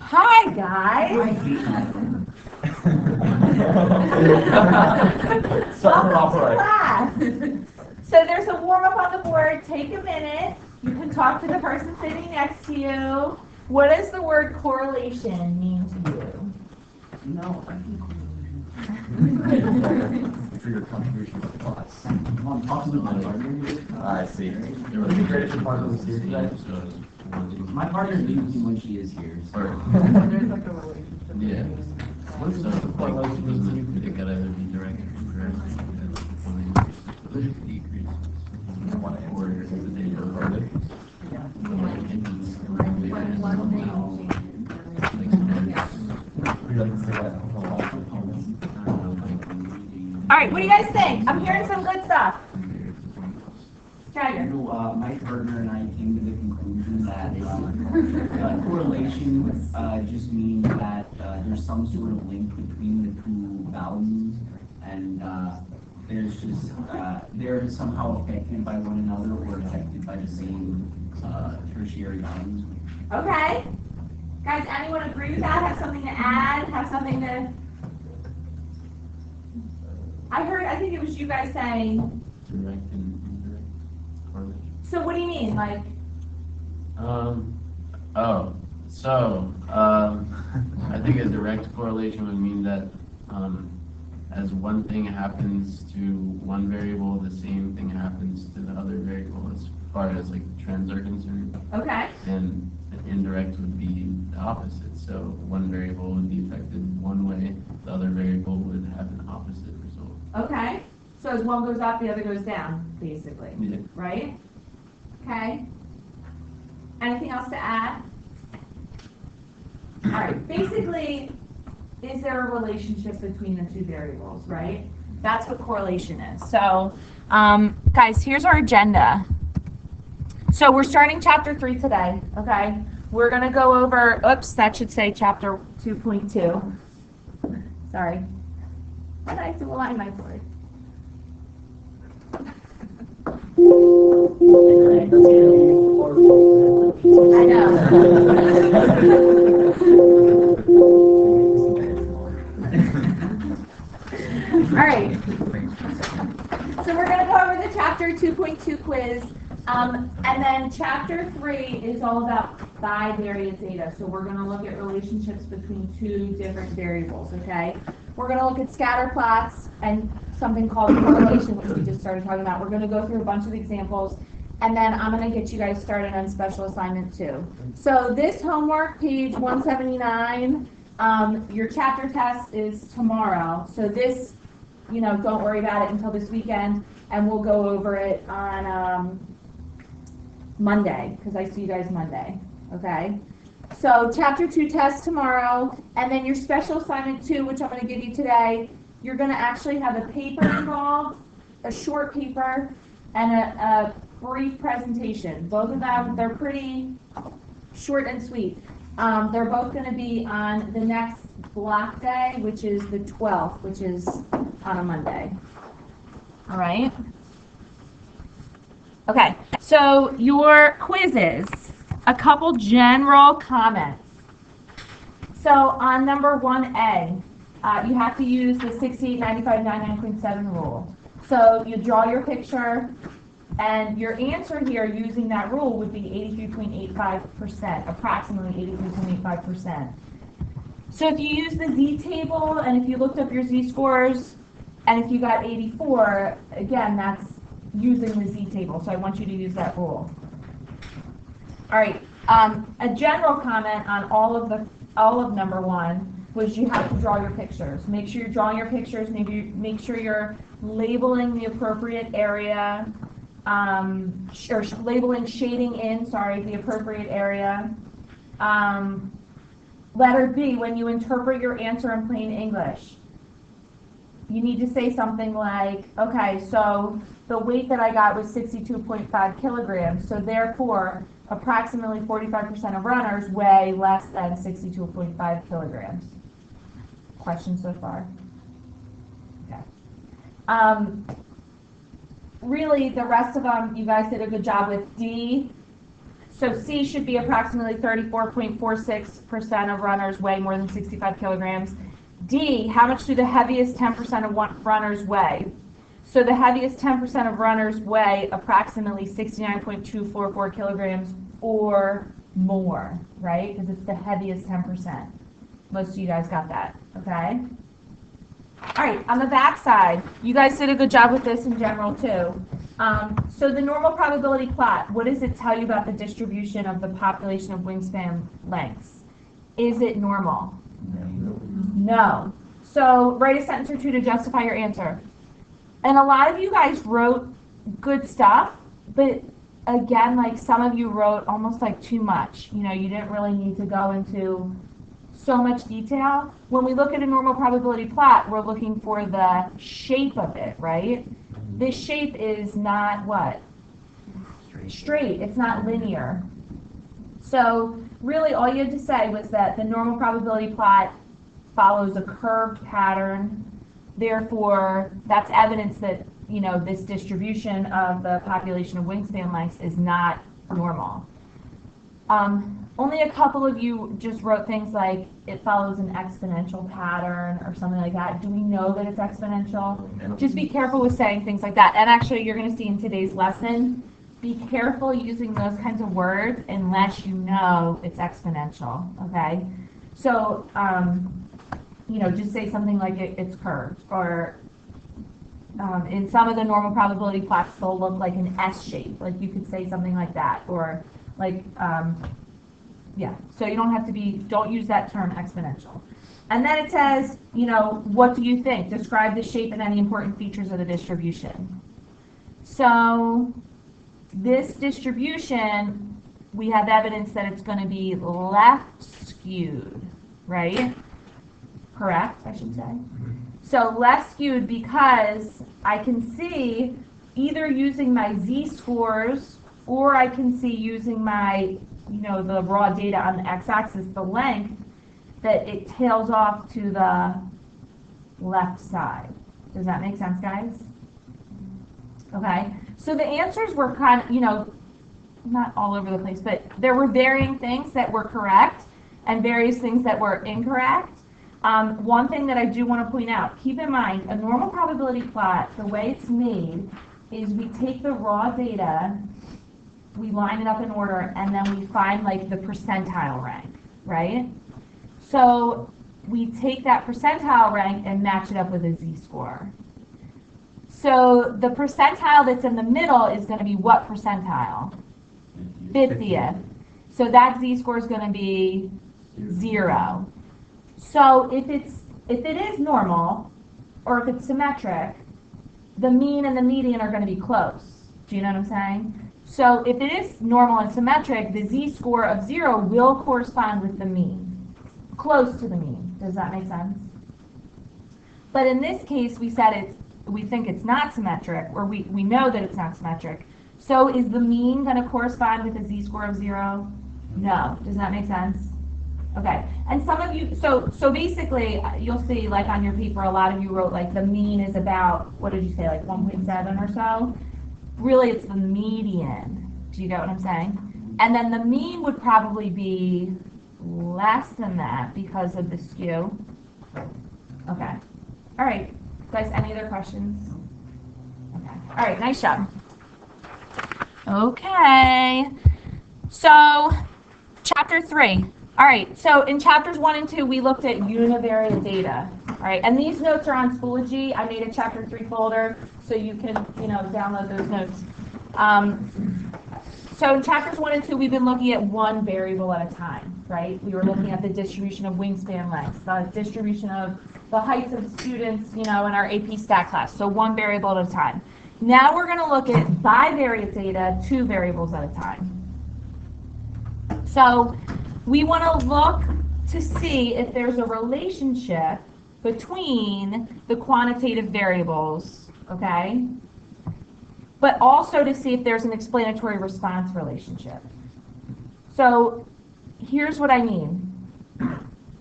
Hi, guys. Welcome to class. So there's a warm-up on the board. Take a minute. You can talk to the person sitting next to you. What does the word correlation mean to you? No, I think for your contribution to the class. I see. My partner leaves me when she is here. So. There's like a relationship. Yeah. What's the correlation? It could either be direct or indirect. Decrease. Or is it the inverted? All right, what do you guys think? I'm hearing some good stuff. Jagger. My partner and I came to the conclusion that correlation just means that there's some sort of link between the two values, and they're somehow affected by one another or affected by the same tertiary values. Okay. Guys, anyone agree with that? Have something to add? Have something to... I think it was you guys saying... Direct and indirect correlation. So what do you mean? Like... I think a direct correlation would mean that as one thing happens to one variable, the same thing happens to the other variable as far as like trends are concerned. Okay. And indirect would be the opposite. So one variable would be affected one way, the other variable would have an opposite result. Okay. So as one goes up, the other goes down, basically. Yeah. Right? Okay. Anything else to add? All right. Basically, is there a relationship between the two variables, right? That's what correlation is. So, guys, here's our agenda. So we're starting chapter 3 today, okay? We're going to go over, oops, that should say chapter 2.2. Sorry. Why did I have to align my board? I know. All right. So we're going to go over the chapter 2.2 quiz. And then chapter 3 is all about bivariate data. So we're going to look at relationships between two different variables, okay? We're going to look at scatter plots and something called correlation, which we just started talking about. We're going to go through a bunch of examples, and then I'm going to get you guys started on special assignment 2. So this homework, page 179, your chapter test is tomorrow. So this, don't worry about it until this weekend, and we'll go over it on Monday, because I see you guys Monday, okay? So chapter 2 test tomorrow, and then your special assignment 2, which I'm going to give you today, you're going to actually have a paper involved, a short paper, and a brief presentation. Both of them, they're pretty short and sweet. They're both going to be on the next block day, which is the 12th, which is on a Monday. All right? Okay, so your quizzes, a couple general comments. So on number 1A, you have to use the 6895-99.7 rule. So you draw your picture, and your answer here using that rule would be 83.85%, approximately 83.85%. So if you use the Z table, and if you looked up your Z scores, and if you got 84, again, that's using the Z table, so I want you to use that rule. All right, a general comment on all of number 1 was you have to draw your pictures. Make sure you're drawing your pictures, maybe make sure you're labeling the appropriate area, or shading in, the appropriate area. Letter B, when you interpret your answer in plain English, you need to say something like, okay, so the weight that I got was 62.5 kilograms, so therefore, approximately 45% of runners weigh less than 62.5 kilograms. Questions so far? Okay. Really, the rest of them, you guys did a good job with D. So C should be approximately 34.46% of runners weigh more than 65 kilograms. D, how much do the heaviest 10% of runners weigh? So the heaviest 10% of runners weigh approximately 69.244 kilograms or more, right? Because it's the heaviest 10%. Most of you guys got that, okay? All right, on the back side, you guys did a good job with this in general too. So the normal probability plot, what does it tell you about the distribution of the population of wingspan lengths? Is it normal? No. So write a sentence or two to justify your answer. And a lot of you guys wrote good stuff, but again, like some of you wrote almost like too much. You know, you didn't really need to go into so much detail. When we look at a normal probability plot, we're looking for the shape of it, right? This shape is not what? Straight. It's not linear. So really all you had to say was that the normal probability plot follows a curved pattern. Therefore, that's evidence that, you know, this distribution of the population of wingspan lengths is not normal. Only a couple of you just wrote things like it follows an exponential pattern or something like that. Do we know that it's exponential? Just be careful with saying things like that. And actually, you're going to see in today's lesson, be careful using those kinds of words unless you know it's exponential, okay? So, you know, just say something like it's curved, or in some of the normal probability plots, they'll look like an S shape. Like you could say something like that, or like, yeah. So you don't have to don't use that term exponential. And then it says, you know, what do you think? Describe the shape and any important features of the distribution. So this distribution, we have evidence that it's going to be left skewed, right? Correct, I should say. So left skewed because I can see either using my z-scores or I can see using my, you know, the raw data on the x-axis, the length, that it tails off to the left side. Does that make sense, guys? Okay, so the answers were kind of, you know, not all over the place, but there were varying things that were correct and various things that were incorrect. One thing that I do want to point out, keep in mind, a normal probability plot, the way it's made is we take the raw data, we line it up in order, and then we find like the percentile rank, right? So we take that percentile rank and match it up with a z-score. So the percentile that's in the middle is going to be what percentile? 50th. So that z-score is going to be 0. So if it is normal, or if it's symmetric, the mean and the median are going to be close. Do you know what I'm saying? So if it is normal and symmetric, the z-score of 0 will correspond with the mean, close to the mean. Does that make sense? But in this case, we said we think it's not symmetric, or we know that it's not symmetric. So is the mean going to correspond with a z-score of 0? No. Does that make sense? Okay. And some of you, so basically, you'll see, like on your paper, a lot of you wrote like the mean is about, what did you say, like 1.7 or so? Really, it's the median. Do you get what I'm saying? And then the mean would probably be less than that because of the skew. Okay. All right. Guys, any other questions? Okay. All right, nice job. Okay. So, chapter 3. All right, so in chapters 1 and 2, we looked at univariate data. All right, and these notes are on Schoology. I made a chapter 3 folder so you can, you know, download those notes. So in chapters 1 and 2, we've been looking at one variable at a time, right? We were looking at the distribution of wingspan lengths, the distribution of the heights of students, you know, in our AP stat class. So one variable at a time. Now we're going to look at bivariate data, 2 variables at a time. So we want to look to see if there's a relationship between the quantitative variables, okay? But also to see if there's an explanatory response relationship. So here's what I mean.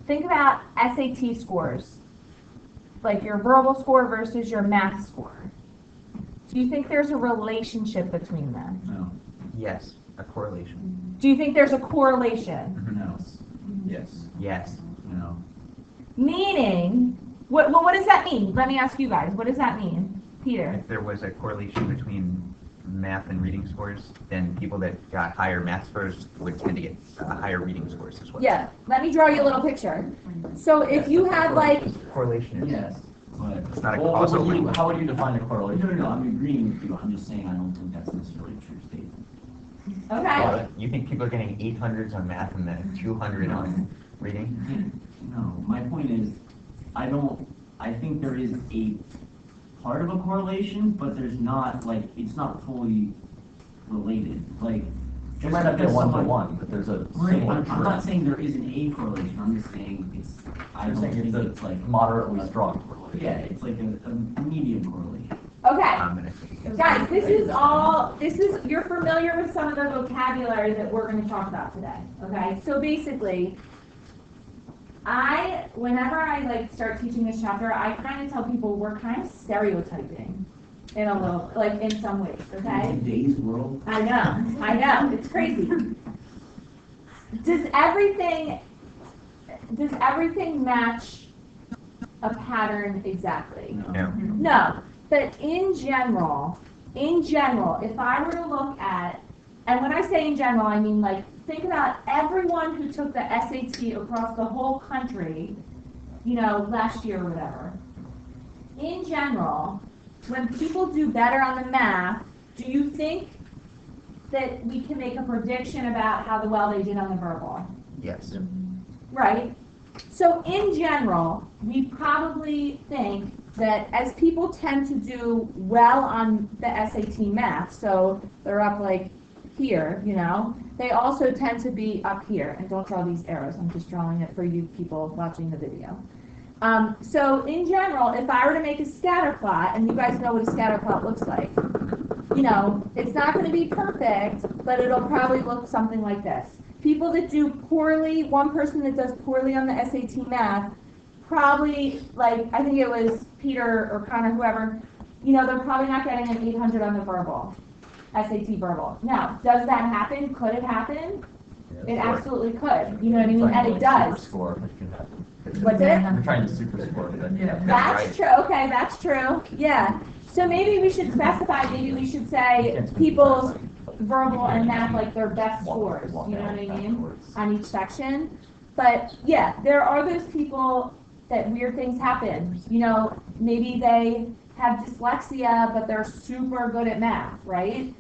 Think about SAT scores, like your verbal score versus your math score. Do you think there's a relationship between them? No. Yes. A correlation. Do you think there's a correlation? No, Yes. Yes. no. Meaning, what does that mean? Let me ask you guys, what does that mean? Peter? If there was a correlation between math and reading scores, then people that got higher math scores would tend to get higher reading scores as well. Yeah, let me draw you a little picture. So if you had like, Correlation is. Yes, but. It's not a Well, causal what do link. How would you define a No, correlation? no, I'm agreeing with you, I'm just saying I don't think that's necessarily a true statement. okay, You think people are getting 800s on math and then 200 on reading? No, my point is, I think there is a part of a correlation, but there's not, like, it's not fully related, like. It just might not be a because someone- one-to-one, but there's a Right, similar I'm not trend. saying there isn't a correlation, I'm just saying I You're don't saying think it's it's like. a moderately strong correlation. Yeah, it's like a medium correlation. okay. I'm gonna take a guess. Guys, you're familiar with some of the vocabulary that we're gonna talk about today, okay? So basically, whenever I like start teaching this chapter, I kind of tell people we're kind of stereotyping in a little, like in some ways, okay? In today's world, I know, it's crazy. Does everything match a pattern exactly? no. No. No, but in general, if I were to look at, and when I say in general, I mean like, think about everyone who took the SAT across the whole country, last year or whatever. In general, when people do better on the math, do you think that we can make a prediction about how well they did on the verbal? Yes. Right? So in general, we probably think that as people tend to do well on the SAT math, so they're up like here, they also tend to be up here. And don't draw these arrows, I'm just drawing it for you people watching the video. So in general, if I were to make a scatter plot, and you guys know what a scatter plot looks like, it's not going to be perfect, but it'll probably look something like this. People that do poorly, one person that does poorly on the SAT math, probably, like, I think it was Peter or Connor, whoever, they're probably not getting an 800 on the verbal, SAT verbal. Now, does that happen? Could it happen? It absolutely could, you know what I mean? And it does. Score, which can happen. What's it? You're trying to super score, but then. Yeah. That's true, okay, that's true, yeah. So maybe we should specify, maybe we should say people's verbal and math, like their best scores, you know what I mean, on each section. But yeah, there are those people that weird things happen, maybe they have dyslexia, but they're super good at math, right?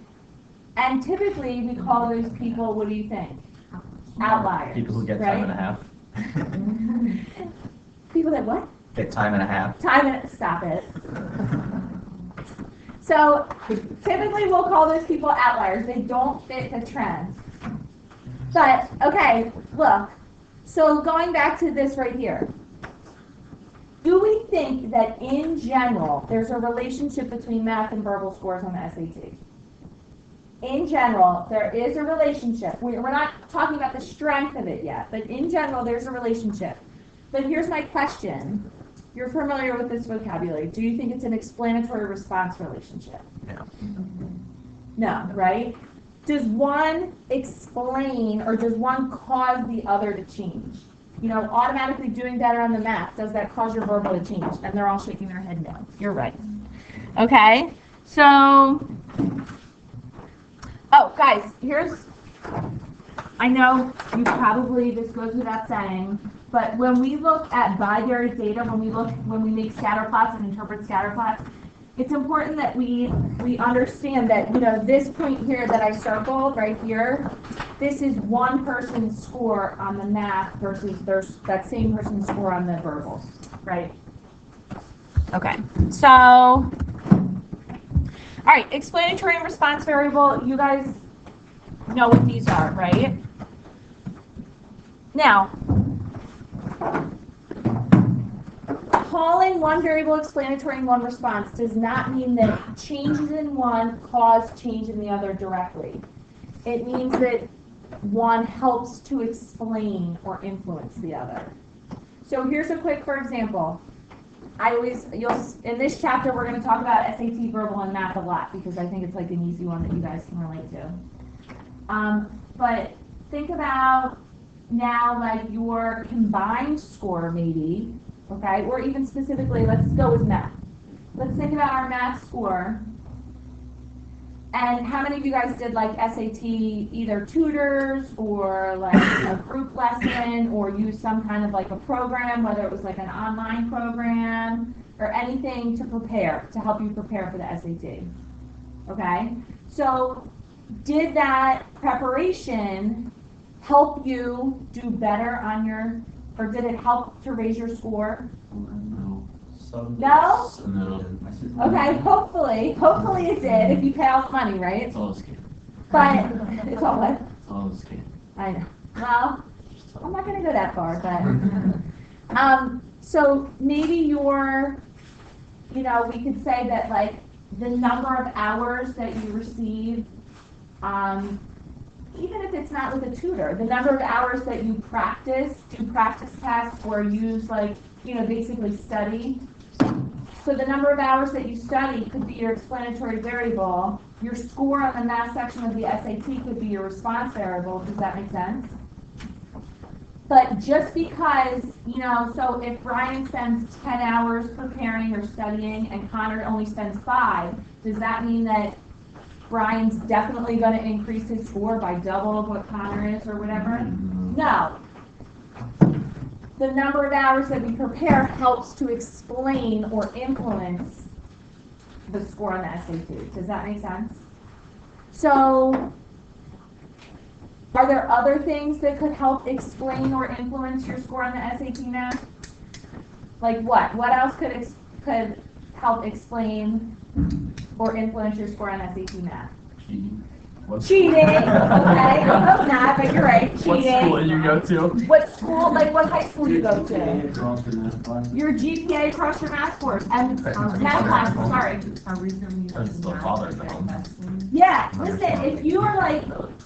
And typically, we call those people, what do you think? Outliers, People who get right? time and a half. People that what? Get time and a half. Stop it. So typically we'll call those people outliers. They don't fit the trend. But, okay, look. So going back to this right here. Do we think that in general there's a relationship between math and verbal scores on the SAT? In general, there is a relationship. We're not talking about the strength of it yet, but in general, there's a relationship. But here's my question. You're familiar with this vocabulary. Do you think it's an explanatory response relationship? No. No, right? Does one explain or does one cause the other to change? Automatically doing better on the math, does that cause your verbal to change? And they're all shaking their head no. You're right. Okay, so... Oh, guys, I know this goes without saying, but when we look at bivariate data, when we make scatter plots and interpret scatter plots, it's important that we understand that, this point here that I circled right here, this is one person's score on the math versus that same person's score on the verbal, right? Okay, so... All right, explanatory and response variable, you guys know what these are, right? Now, calling one variable explanatory and one response does not mean that changes in one cause change in the other directly. It means that one helps to explain or influence the other. So here's a quick, for example. In this chapter, we're going to talk about SAT, verbal, and math a lot because I think it's like an easy one that you guys can relate to. But think about now like your combined score maybe, okay? Or even specifically, let's go with math. Let's think about our math score. And how many of you guys did like SAT either tutors or like a group lesson or use some kind of like a program, whether it was like an online program or anything to prepare, to help you prepare for the SAT? Okay? So did that preparation help you do better on your, or did it help to raise your score? No. No? No. Okay, hopefully it did, if you pay all the money, right? It's all a scam. But, it's all what? It's all a scam. I know. Well, I'm not gonna go that far, but, so maybe your, you know, we could say that like the number of hours that you receive, even if it's not with a tutor, the number of hours that you practice, do practice tests or use like, you know, basically study. So the number of hours that you study could be your explanatory variable. Your score on the math section of the SAT could be your response variable. Does that make sense? But just because, you know, so if Brian spends 10 hours preparing or studying and Connor only spends 5, does that mean that Brian's definitely going to increase his score by double of what Connor is or whatever? No. The number of hours that we prepare helps to explain or influence the score on the SAT. Does that make sense? So, are there other things that could help explain or influence your score on the SAT math? Like what? What else could help explain or influence your score on SAT math? Cheating. Cheating, okay, I hope not, but you're right, cheating. What school did you go to? What school, like what high school you go to? Across the math class. Your GPA across your math scores, and math class, sorry. Turns the father down. Yeah, listen, if you are like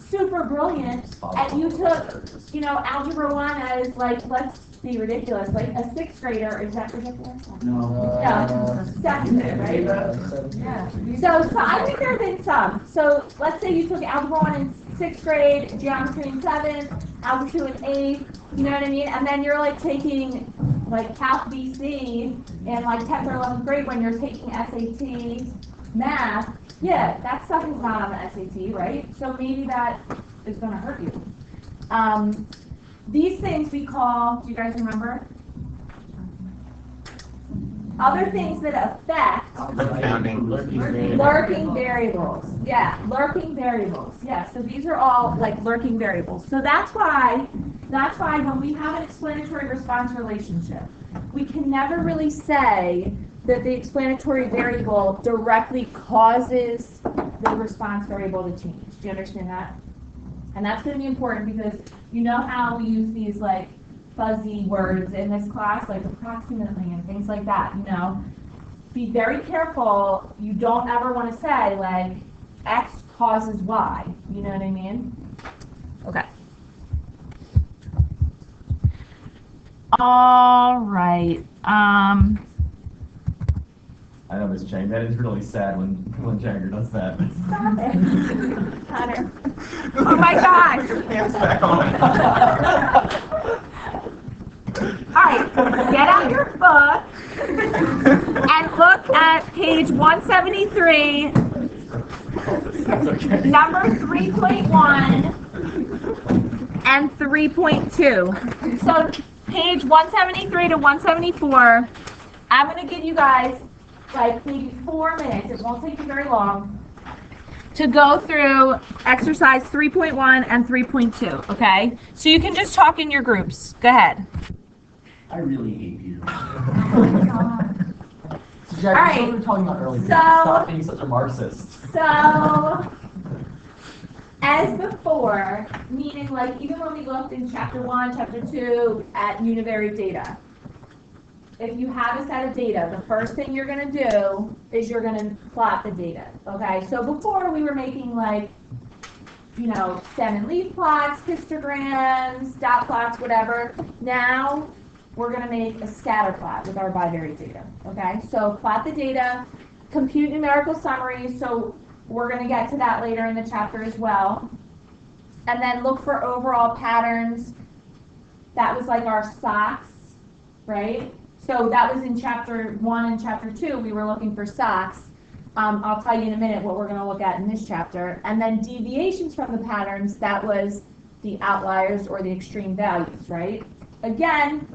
super brilliant and you took, you know, Algebra 1 as like, let's be ridiculous, like a 6th grader, is that ridiculous? No. No, 2nd grade, right? Yeah. So I think there have been some. So let's say you took Algebra 1 in 6th grade, Geometry in 7th, Algebra 2 in 8th, you know what I mean? And then you're like taking like Calc BC in like 10th or 11th grade when you're taking SAT math. Yeah, that stuff is not on the SAT, right? So maybe that is going to hurt you. These things we call, do you guys remember? Other things that affect lurking variables. Yeah, lurking variables. Yeah, so these are all like lurking variables. So that's why when we have an explanatory response relationship, we can never really say that the explanatory variable directly causes the response variable to change. Do you understand that? And that's going to be important because you know how we use these like fuzzy words in this class, like approximately and things like that, you know. Be very careful. You don't ever want to say like X causes Y. You know what I mean? Okay. All right. I know Miss Chang, that is really sad when Jagger does that. Stop it. Connor. Oh my God. Hands back on. All right, get out your book and look at page 173, Okay. number 3.1 and 3.2. So page 173 to 174, I'm going to give you guys like maybe 4 minutes, it won't take you very long, to go through exercise 3.1 and 3.2, okay? So you can just talk in your groups. Go ahead. I really hate Peter. So Jagger, Alright, what we were talking about earlier. so- Stop being such a Marxist. So, as before, meaning like even when we looked in chapter 1, chapter 2 at univariate data, if you have a set of data, the first thing you're going to do is you're going to plot the data, okay? So before we were making like, you know, stem and leaf plots, histograms, dot plots, whatever. Now we're going to make a scatter plot with our bivariate data, okay? So plot the data, compute numerical summaries, so we're going to get to that later in the chapter as well. and then look for overall patterns. That was like our socks, right? So that was in chapter 1 and chapter 2, we were looking for socks. I'll tell you in a minute what we're going to look at in this chapter. And then deviations from the patterns, that was the outliers or the extreme values, right? Again,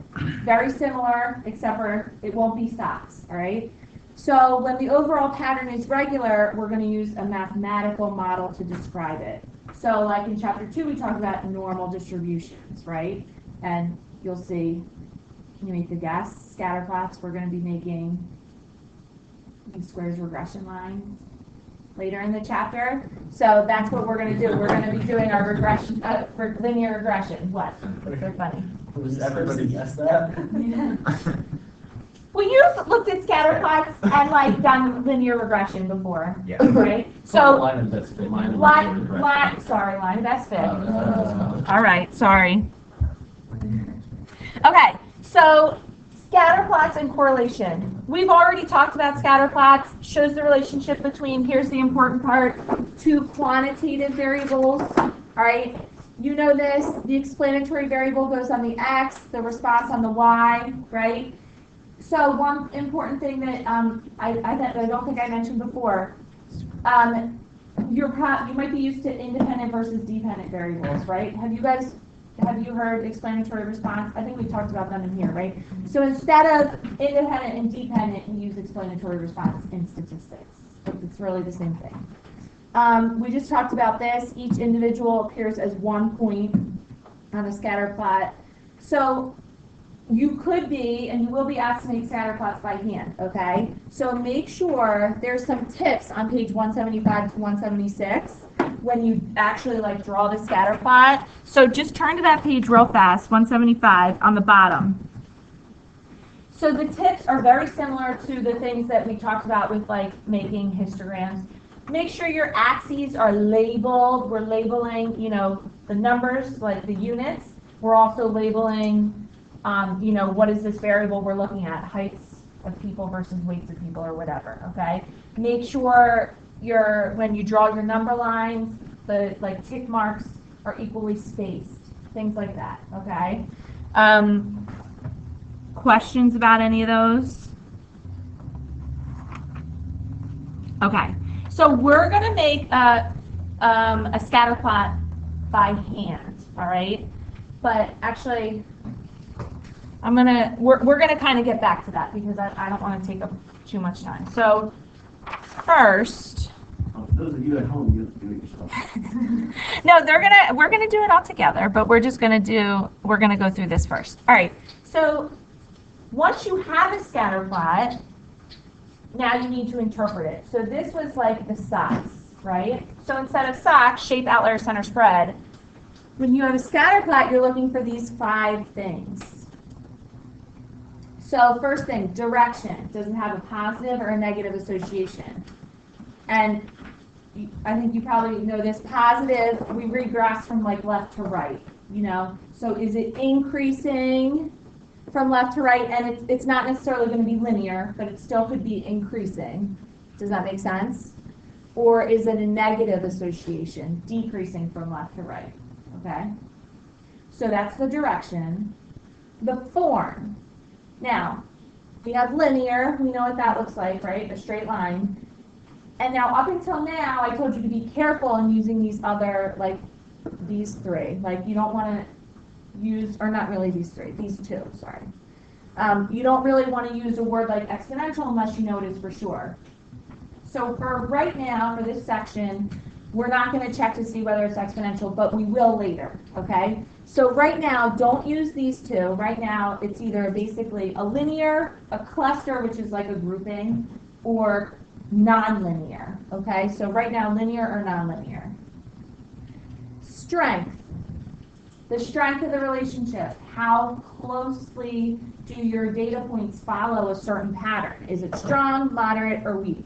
very similar, except for it won't be socks, all right? So when the overall pattern is regular, we're going to use a mathematical model to describe it. So like in chapter 2, we talked about normal distributions, right? And you'll see, can you make the guess? Scatter plots, we're going to be making least squares regression lines later in the chapter. So that's what we're going to do. We're going to be doing our regression, for linear regression. What? So funny. Does everybody guess that? Well, you've looked at scatter plots and like done linear regression before, Yeah. right? So So line of best fit. line of best fit. Oh, All right, sorry. Okay, so scatter plots and correlation. We've already talked about scatter plots. Shows the relationship between, here's the important part, two quantitative variables. All right, you know this, the explanatory variable goes on the x, the response on the y, right? So one important thing that I don't think I mentioned before, you might be used to independent versus dependent variables, right? Have you heard explanatory response? I think we talked about them in here, right? So instead of independent and dependent, we use explanatory response in statistics. It's really the same thing. We just talked about this. Each individual appears as one point on a scatter plot. So you could be, and you will be asked to make scatter plots by hand, okay? So make sure there's some tips on page 175 to 176 when you actually like draw the scatter plot. So just turn to that page real fast, 175 on the bottom. So the tips are very similar to the things that we talked about with like making histograms. Make sure your axes are labeled. We're labeling, the numbers, like the units. We're also labeling what is this variable we're looking at, heights of people versus weights of people or whatever, okay? Make sure when you draw your number lines, the tick marks are equally spaced, things like that, okay? Questions about any of those? Okay, so we're gonna make a scatter plot by hand, all right? But actually, we're gonna kind of get back to that because I don't want to take up too much time. So first, For those of you at home, you have to do it yourself. no, we're gonna do it all together, but we're gonna go through this first. All right. So once you have a scatter plot, now you need to interpret it. So this was like the socks, right? So instead of socks, shape, outlier, center, spread. When you have a scatter plot, you're looking for these 5 things. So first thing, direction. Does it have a positive or a negative association? And I think you probably know this. Positive, we regress from like left to right, So is it increasing from left to right? And it's not necessarily going to be linear, but it still could be increasing. Does that make sense? Or is it a negative association, decreasing from left to right? Okay? So that's the direction. The form. Now, we have linear, we know what that looks like, right? A straight line. And now, up until now, I told you to be careful in using these other, like these 3. Like, you don't want to use, or not really these 3, these 2, sorry. You don't really want to use a word like exponential unless you know it is for sure. So for right now, for this section, we're not going to check to see whether it's exponential, but we will later, okay? So right now, don't use these 2. Right now, it's either basically a linear, a cluster, which is like a grouping, or nonlinear, okay? So right now, linear or nonlinear. Strength. The strength of the relationship. How closely do your data points follow a certain pattern? Is it strong, moderate, or weak?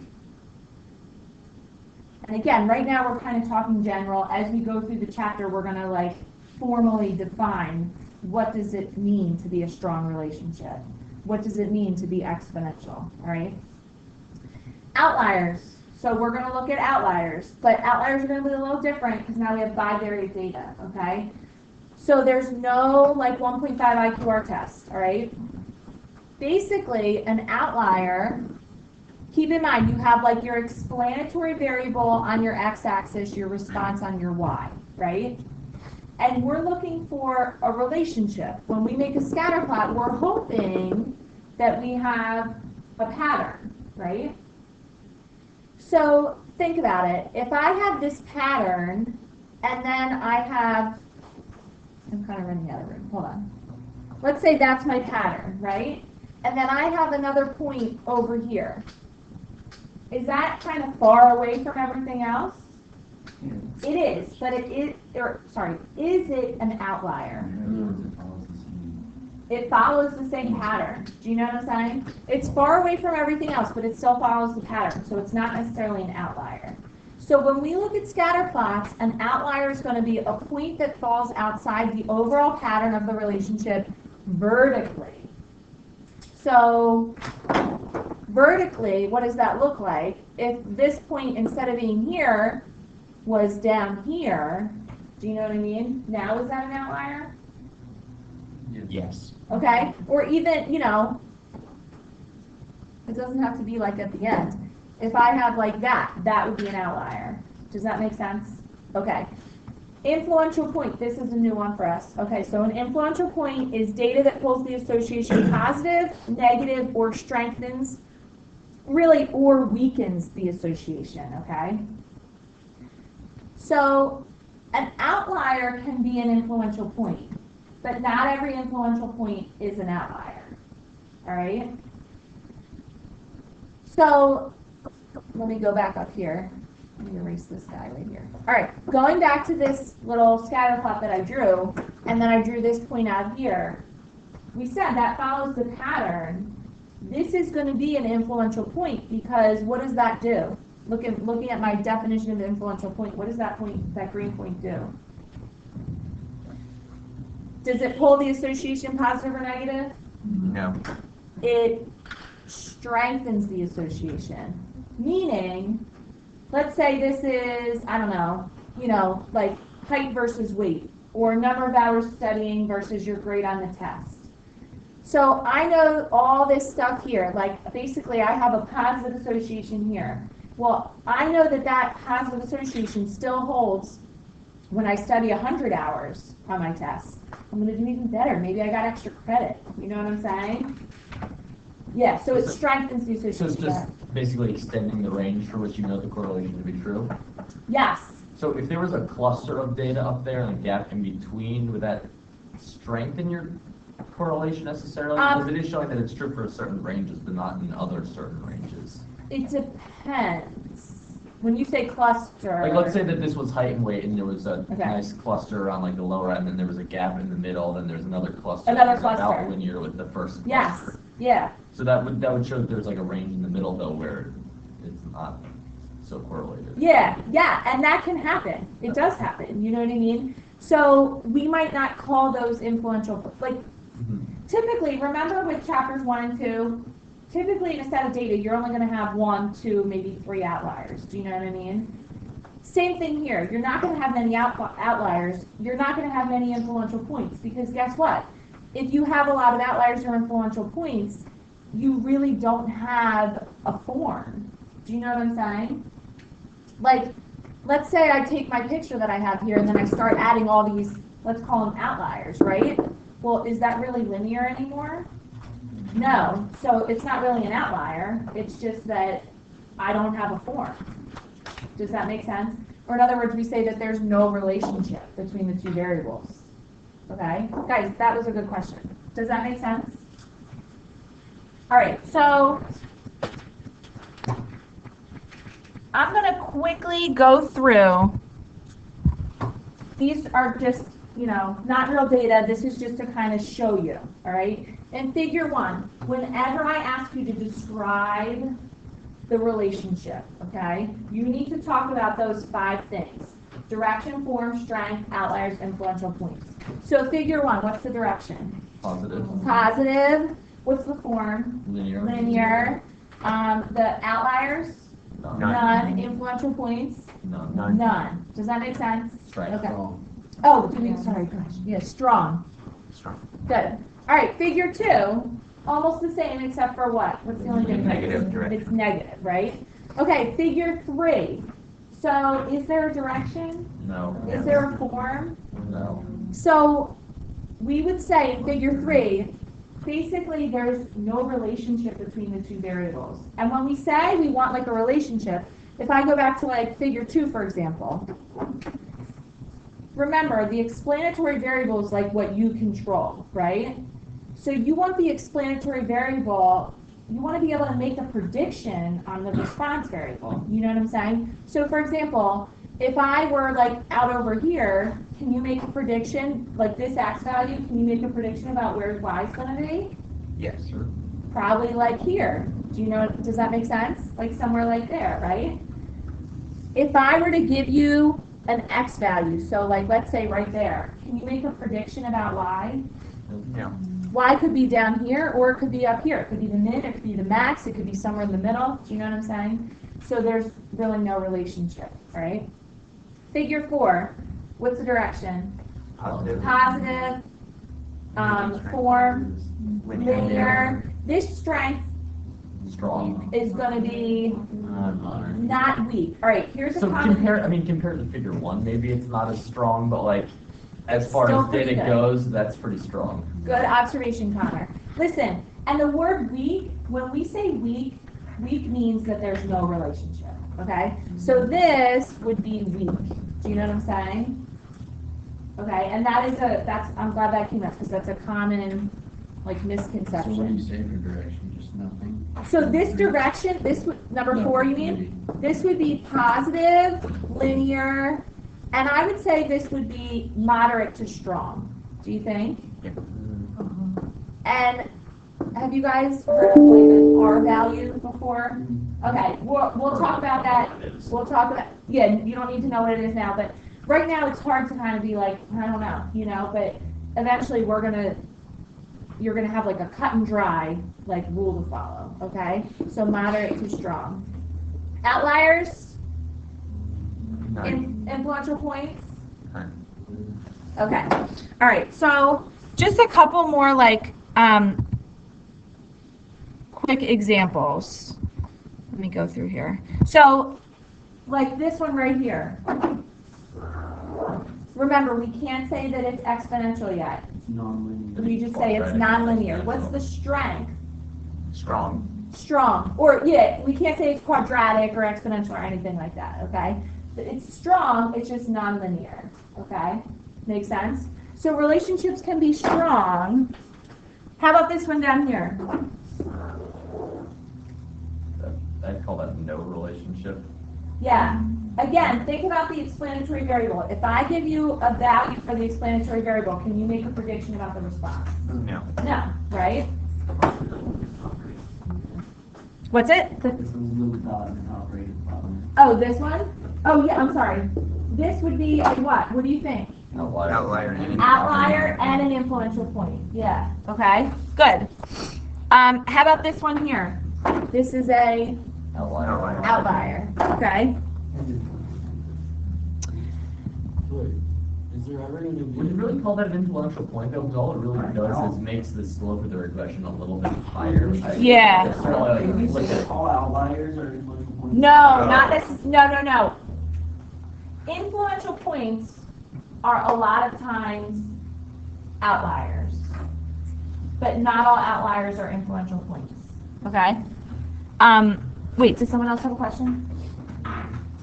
And again, right now we're kind of talking general. As we go through the chapter, we're going to formally define what does it mean to be a strong relationship. What does it mean to be exponential, all right? Outliers. So we're gonna look at outliers, but outliers are gonna be a little different because now we have bivariate data, okay? So there's no like 1.5 IQR test, all right? Basically, an outlier, keep in mind, you have like your explanatory variable on your x-axis, your response on your y, right? And we're looking for a relationship. When we make a scatter plot, we're hoping that we have a pattern, right? So think about it. If I have this pattern, and then I have, I'm kind of running out of room, hold on. Let's say that's my pattern, right? And then I have another point over here. Is that kind of far away from everything else? It is, but is it an outlier? It follows the same pattern. Do you know what I'm saying? It's far away from everything else, but it still follows the pattern, so it's not necessarily an outlier. So when we look at scatter plots, an outlier is going to be a point that falls outside the overall pattern of the relationship vertically. So vertically, what does that look like? If this point, instead of being here, was down here, do you know what I mean? Now is that an outlier? Yes. Okay? Or even, you know, it doesn't have to be like at the end. If I have like that, that would be an outlier. Does that make sense? Okay. Influential point. This is a new one for us. Okay, so an influential point is data that pulls the association positive, negative, or strengthens, really, or weakens the association, okay? So an outlier can be an influential point, but not every influential point is an outlier, all right? So let me go back up here. Let me erase this guy right here. All right, going back to this little scatter plot that I drew, and then I drew this point out here. We said that follows the pattern. This is going to be an influential point because what does that do? Looking at my definition of influential point, what does that green point do? Does it pull the association positive or negative? No. It strengthens the association. Meaning, let's say this is, I don't know, you know, like height versus weight, or number of hours studying versus your grade on the test. So I know all this stuff here, like basically I have a positive association here. Well, I know that that positive association still holds when I study 100 hours on my test. I'm going to do even better. Maybe I got extra credit. You know what I'm saying? Yeah, so it strengthens the association. So it's just basically extending the range for which you know the correlation to be true? Yes. So if there was a cluster of data up there and a gap in between, would that strengthen your correlation necessarily? Because it is showing that it's true for certain ranges, but not in other certain ranges. It depends. When you say cluster. Like, let's say that this was height and weight, and there was a Okay. nice cluster around like the lower end, and there was a gap in the middle, then there's another cluster. Another that's about cluster. linear with the first Yes. cluster. Yeah. So that would show that there's like a range in the middle though where it's not so correlated. Yeah, and that can happen. It does happen, you know what I mean? So we might not call those influential, like typically, remember with chapters 1 and 2, typically in a set of data, you're only going to have 1, 2, maybe 3 outliers. Do you know what I mean? Same thing here. You're not going to have many outliers. You're not going to have many influential points because guess what? If you have a lot of outliers or influential points, you really don't have a form. Do you know what I'm saying? Like, let's say I take my picture that I have here and then I start adding all these, let's call them outliers, right? Well, is that really linear anymore? No. So it's not really an outlier. It's just that I don't have a form. Does that make sense? Or in other words, we say that there's no relationship between the two variables. Okay? Guys, that was a good question. Does that make sense? All right, so I'm going to quickly go through. These are just, you know, not real data. This is just to kind of show you, all right? In figure 1, whenever I ask you to describe the relationship, okay, you need to talk about those 5 things. Direction, form, strength, outliers, influential points. So figure 1, what's the direction? Positive. Positive. What's the form? Linear. Linear. The outliers? None. None. Influential points? None. None. Does that make sense? Strength. Okay. Oh, sorry, gosh. Yeah, strong. Strong. Good. All right, figure 2, almost the same except for what? What's the only difference? Negative direction. It's negative, right? Okay, figure 3. So is there a direction? No. Is there a form? No. So we would say in figure 3, basically there's no relationship between the two variables. And when we say we want like a relationship, if I go back to like figure 2, for example, remember the explanatory variable is like what you control, right? So you want the explanatory variable, you want to be able to make a prediction on the response variable. You know what I'm saying? So for example, if I were like out over here, can you make a prediction, like this x value, can you make a prediction about where y is going to be? Yes, sir. Probably like here. Do you know, does that make sense? Like somewhere like there, right? If I were to give you an x value, so like let's say right there, can you make a prediction about y? No. Y could be down here or it could be up here. It could be the min, it could be the max, it could be somewhere in the middle. Do you know what I'm saying? So there's really no relationship, right? Figure 4, what's the direction? Positive. Positive, form, linear. This strength Strong. is going to be not weak. All right, here's a So common. compared to figure 1, maybe it's not as strong, but like, as far Still as pretty data good. goes, that's pretty strong. Good observation, Connor. Listen, and the word weak, when we say weak, weak means that there's no relationship, okay? So this would be weak. Do you know what I'm saying? Okay, and I'm glad that came up because that's a common, like, So what do you misconception. say for direction? Just nothing? So this direction, number 4, you mean? This would be positive, linear, and I would say this would be moderate to strong. Do you think? Yeah. And have you guys heard of like an R value before? Okay, we'll talk about that. We'll talk about, yeah, you don't need to know what it is now, but right now it's hard to kind of be like, I don't know, you know, but eventually you're gonna have like a cut and dry, like rule to follow, okay? So moderate to strong. Outliers, None. influential points? None. Okay, all right, so just a couple more like quick examples. Let me go through here. So, like this one right here. Remember, we can't say that it's exponential yet. It's non-linear. We just say it's nonlinear. What's the strength? Strong. Strong. Or, yeah, we can't say it's quadratic or exponential or anything like that, okay? It's strong, it's just nonlinear, okay? Make sense? So relationships can be strong. How about this one down here? I'd call that no relationship. Yeah. Again, think about the explanatory variable. If I give you a value for the explanatory variable, can you make a prediction about the response? No. No, right? What's it? This is little dot and operated problem. Oh, this one? Oh, yeah, I'm sorry. This would be a what? What do you think? Outlier. Outlier. Outlier and an influential point. Yeah. Okay. Good. How about this one here? This is a Outlier. outlier. Okay. Is there ever gonna Would you really call that an influential point though? Because all it really does is makes the slope of the regression a little bit higher. Yeah. It's sort of Can like, we look say at, all outliers are influential points? No, not this. No. Influential points are a lot of times outliers, but not all outliers are influential points. Okay. Wait, does someone else have a question?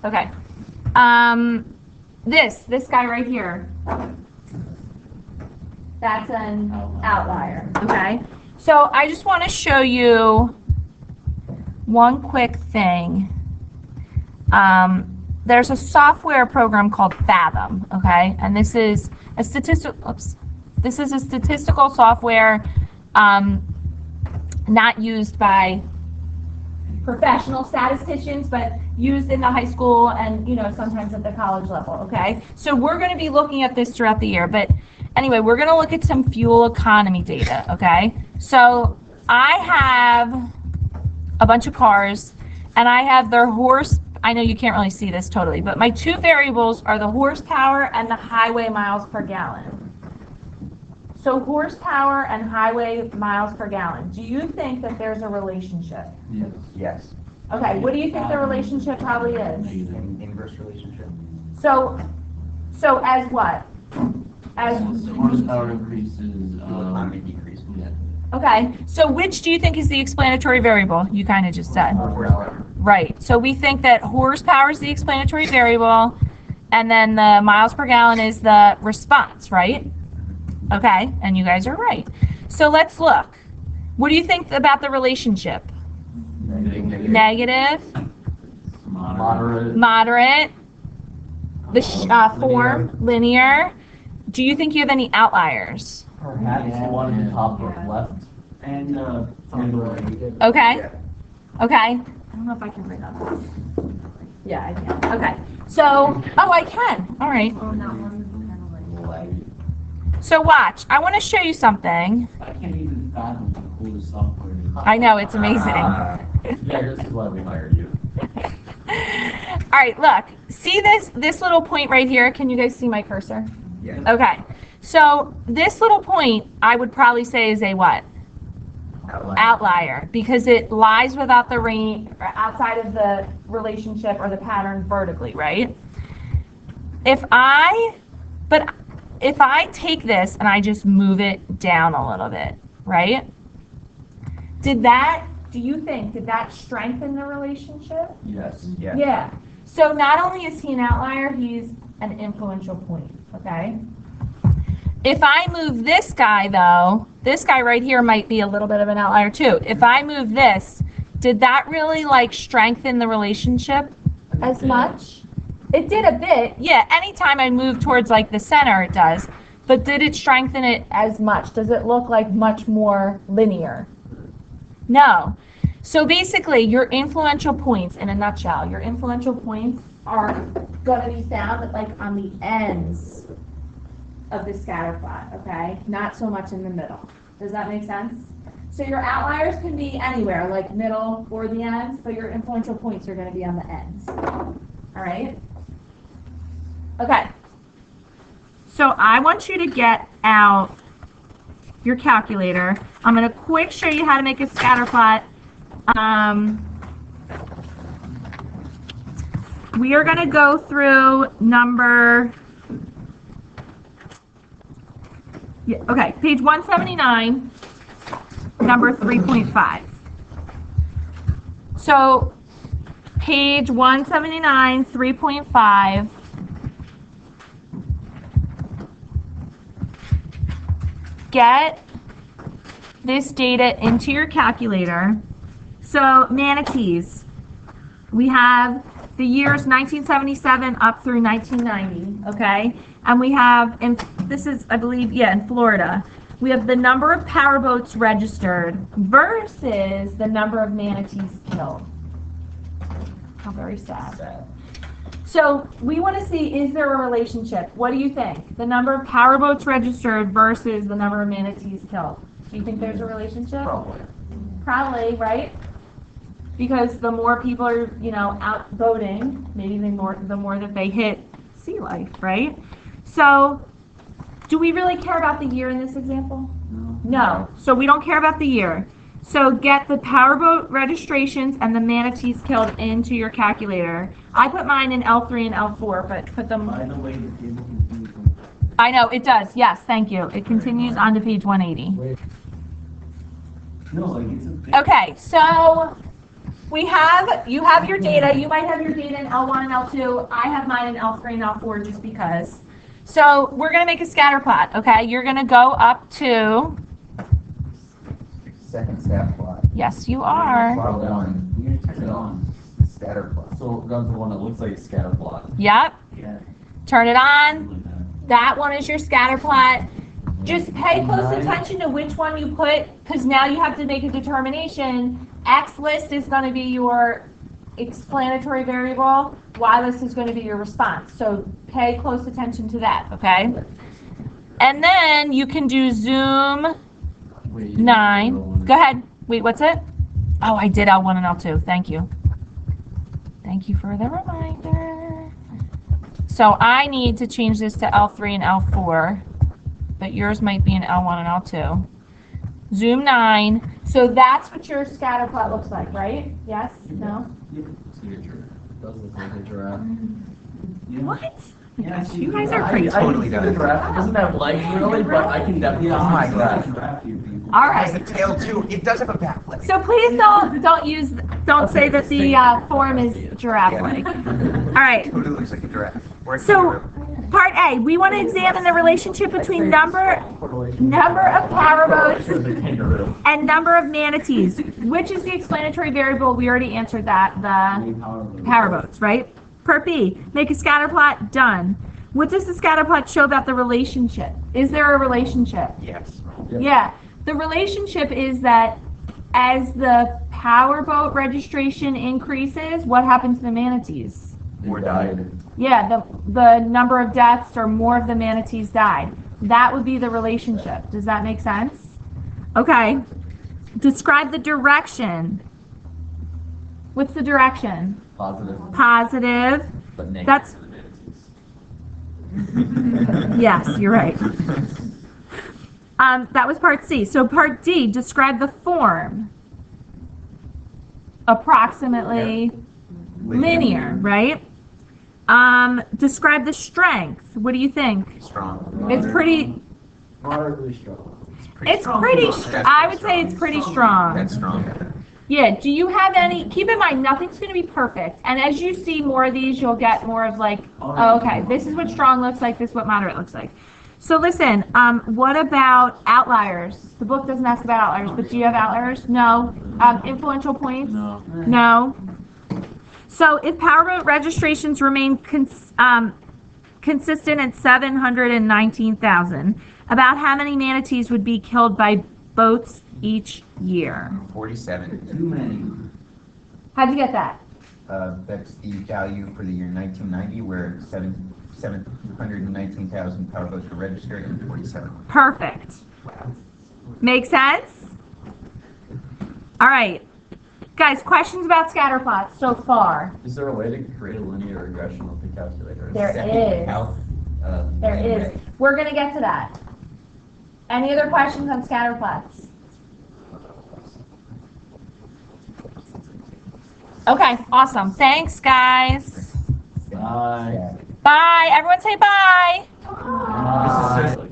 Okay. This guy right here. That's an outlier. Okay. So I just want to show you one quick thing. There's a software program called Fathom, okay? And this is a statistical software not used by professional statisticians, but used in the high school and, you know, sometimes at the college level, okay? So we're going to be looking at this throughout the year, but anyway, we're going to look at some fuel economy data, okay? So I have a bunch of cars, and I have their I know you can't really see this totally, but my two variables are the horsepower and the highway miles per gallon. So horsepower and highway miles per gallon. Do you think that there's a relationship? Yes. Yes. Okay, what do you think the relationship probably is? Inverse relationship. So as what? As Horsepower increases, Economy decrease. yeah. okay. So which do you think is the explanatory variable? You kind of just said. Horsepower. Right. So we think that horsepower is the explanatory variable, and then the miles per gallon is the response, right? Okay, and you guys are right. So let's look. What do you think about the relationship? Negative, Moderate. moderate, the form, linear. Do you think you have any outliers? Perhaps the one at the top left. And, middle. Okay. Yeah. Okay. I don't know if I can bring up. Yeah, I can. Okay. So, oh, I can. All right. So watch. I want to show you something. I can't even fathom how cool the software is. I know, it's amazing. Yeah, this is why we hired you. All right, look. See this little point right here? Can you guys see my cursor? Yeah. Okay. So this little point, I would probably say is a what? Outlier, because it lies without the range, outside of the relationship or the pattern vertically, right? If I take this and I just move it down a little bit, right? Did that strengthen the relationship? Yes. Yeah. Yeah. So not only is he an outlier, he's an influential point, okay? If I move this guy, though, this guy right here might be a little bit of an outlier too. If I move this, did that really like strengthen the relationship as much? It did a bit. Yeah, anytime I move towards like the center, it does. But did it strengthen it as much? Does it look like much more linear? No. So basically, your influential points, in a nutshell, your influential points are going to be found like on the ends of the scatter plot, okay? Not so much in the middle. Does that make sense? So your outliers can be anywhere, like middle or the ends, but your influential points are going to be on the ends. All right? Okay. So I want you to get out your calculator. I'm going to quick show you how to make a scatter plot. We are going to go through page 179, number 3.5. So page 179, 3.5. Get this data into your calculator. So manatees, we have the years 1977 up through 1990, okay? And we have, and this is, I believe, in Florida, we have the number of powerboats registered versus the number of manatees killed. How very sad. Sad. So we want to see, is there a relationship? What do you think? The number of powerboats registered versus the number of manatees killed. Do you think there's a relationship? Probably. Probably, right? Because the more people are, out voting, maybe the more that they hit sea life, right? So, do we really care about the year in this example? No. So we don't care about the year. So get the powerboat registrations and the manatees killed into your calculator. I put mine in L3 and L4, but put them. By the way, the table continues. I know, it does. Yes, thank you. It continues on to page 180. No, like it's a big. Okay, so you have your data. You might have your data in L1 and L2. I have mine in L3 and L4 just because. So we're going to make a scatter plot, okay? You're going to go up to, Second scatter plot. yes, you are. Plot one. You're gonna turn it on. Scatter plot. So we're going to the one that looks like a scatter plot. Yep, Yeah. turn it on. That one is your scatter plot. Just pay close attention to which one you put, because now you have to make a determination. X list is going to be your explanatory variable. Y list is going to be your response. So pay close attention to that, okay? And then you can do zoom Wait, 9. Go ahead. Wait, what's it? Oh, I did L1 and L2. Thank you. Thank you for the reminder. So I need to change this to L3 and L4, but yours might be an L1 and L2. Zoom 9. So that's what your scatter plot looks like, right? Yes? No? Does look like a giraffe. What? Yeah, You guys are crazy. Totally The done. giraffe doesn't have legs really, but I can definitely. Yeah, Oh my honestly, God. that's giraffe here, people. All It has right. a tail too. It does have a back leg. So please don't say that the form is giraffe-like. All right. Totally looks like a giraffe. Or a So, kangaroo. part A, we want to examine the relationship between number of powerboats The kangaroo. and number of manatees. Which is the explanatory variable? We already answered that. The powerboats, right? Part B, make a scatter plot. Done. What does the scatter plot show about the relationship? Is there a relationship? Yes. Yep. Yeah. The relationship is that as the powerboat registration increases, what happens to the manatees? More died. Yeah, the number of deaths or more of the manatees died. That would be the relationship. Does that make sense? Okay. Describe the direction. What's the direction? Positive, Positive. but negative. That's- to the manatees. Yes, you're right. That was part C. So part D, describe the form. Approximately linear, right? Describe the strength. What do you think? Strong. It's pretty. Moderately strong. It's pretty. I would say it's pretty strong. That's strong. Yeah. Do you have any? Keep in mind, nothing's going to be perfect. And as you see more of these, you'll get more of like, oh, okay, this is what strong looks like. This is what moderate looks like. So listen. What about outliers? The book doesn't ask about outliers, but do you have outliers? No. Influential points? No. No. So if powerboat registrations remain consistent at 719,000, about how many manatees would be killed by boats each year? 47. Too many. How'd you get that? That's the value for the year 1990, where 719,000 powerboats were registered and 47. Perfect. Make sense? All right. Guys, questions about scatter plots so far? Is there a way to create a linear regression with the calculator? There Second is. out, There main is. way. We're going to get to that. Any other questions on scatter plots? Okay, awesome. Thanks, guys. Bye. Bye. Everyone say bye. Bye.